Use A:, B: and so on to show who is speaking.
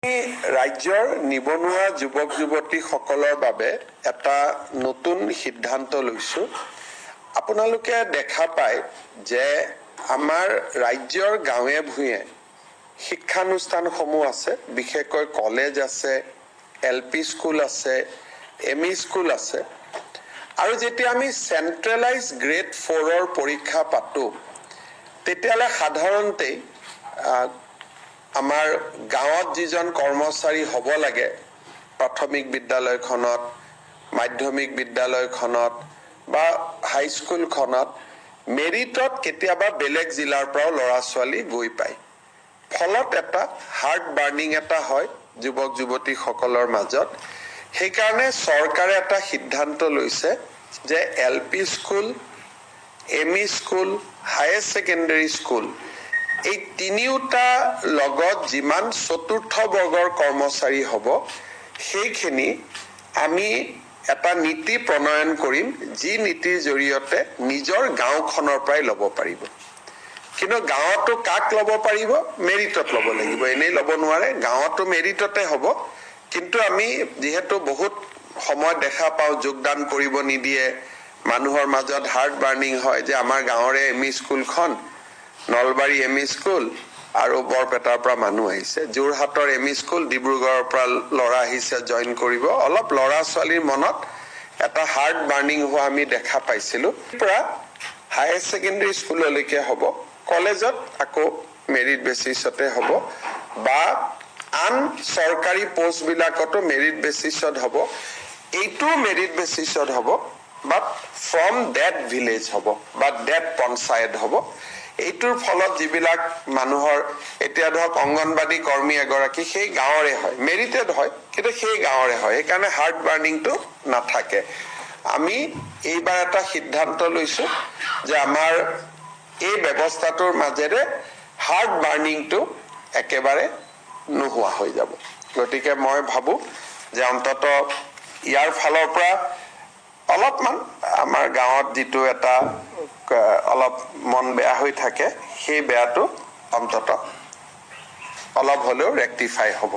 A: ৰাজ্যৰ নিবনুৱা যুৱক যুৱতীসকলৰ বাবে এটা নতুন সিদ্ধান্ত লৈছো। আপোনালোকে দেখা পায় যে আমাৰ ৰাজ্যৰ গাঁৱে ভূঞে শিক্ষানুষ্ঠানসমূহ আছে, বিশেষকৈ কলেজ আছে, LP স্কুল আছে, ME স্কুল আছে। আৰু যেতিয়া আমি চেন্ট্ৰেলাইজ গ্ৰেড 4ৰ পৰীক্ষা পাতো তেতিয়ালে সাধাৰণতে আমাৰ গাঁৱত যিজন কৰ্মচাৰী হ'ব লাগে প্ৰাথমিক বিদ্যালয়খনত, মাধ্যমিক বিদ্যালয়খনত বা হাইস্কুলখনত মেৰিটত কেতিয়াবা বেলেগ জিলাৰ পৰাও ল'ৰা ছোৱালী গৈ পায়। ফলত এটা হাৰ্ট বাৰ্নিং এটা হয় যুৱক যুৱতীসকলৰ মাজত। সেইকাৰণে চৰকাৰে এটা সিদ্ধান্ত লৈছে যে LP school, ME school, higher secondary school এই তিনিওটা লগত যিমান চতুৰ্থ বৰ্গৰ কৰ্মচাৰী হ'ব সেইখিনি আমি এটা নীতি প্ৰণয়ন কৰিম, যি নীতিৰ জৰিয়তে নিজৰ গাঁওখনৰ পৰাই ল'ব পাৰিব। কিন্তু গাঁৱতো কাক ল'ব পাৰিব? মেৰিটত ল'ব লাগিব, এনেই ল'ব নোৱাৰে। গাঁৱতো মেৰিটতে হ'ব। কিন্তু আমি যিহেতু বহুত সময় দেখা পাওঁ যোগদান কৰিব নিদিয়ে, মানুহৰ মাজত হাৰ্ট বাৰ্নিং হয় যে আমাৰ গাঁৱৰে ME স্কুলখন, নলবাৰী ME স্কুল আৰু বৰপেটাৰ পৰা মানুহ আহিছে, যোৰহাটৰ ME স্কুল, ডিব্ৰুগড়ৰ পৰা ল'ৰা আহিছে জইন কৰিব। অলপ ল'ৰা ছোৱালীৰ মনত এটা হাৰ্ট বাৰ্নিং হোৱা আমি দেখা পাইছিলো। পৰা হায়াৰ ছেকেণ্ডাৰী স্কুললৈকে হ'ব, কলেজত আকৌ মেৰিট বেচিছতে হ'ব বা আন চৰকাৰী পোষ্টবিলাকতো মেৰিট বেচিছত হ'ব। এইটো মেৰিট বেচিছত হ'ব, বাট ফ্ৰম ডেট ভিলেজ হ'ব বা ডেট পঞ্চায়ত হ'ব। এইটোৰ ফলত যিবিলাক মানুহৰ এতিয়া ধৰক অংগনবাদী কৰ্মী এগৰাকী সেই গাঁৱৰে হয়, মেৰিটেড হয় কিন্তু সেই গাঁৱৰে হয়, সেইকাৰণে হাৰ্ট বাৰ্নিংটো নাথাকে। আমি এইবাৰ এটা সিদ্ধান্ত লৈছো যে আমাৰ এই ব্যৱস্থাটোৰ মাজেৰে হাৰ্ট বাৰ্নিংটো একেবাৰে নোহোৱা হৈ যাব। গতিকে মই ভাবো যে অন্তত ইয়াৰ ফালৰ পৰা অলপমান আমাৰ গাঁৱত যিটো এটা অলপ মন বেয়া হৈ থাকে সেই বেয়াটো অন্তত অলপ হ'লেও ৰেক্টিফাই হ'ব।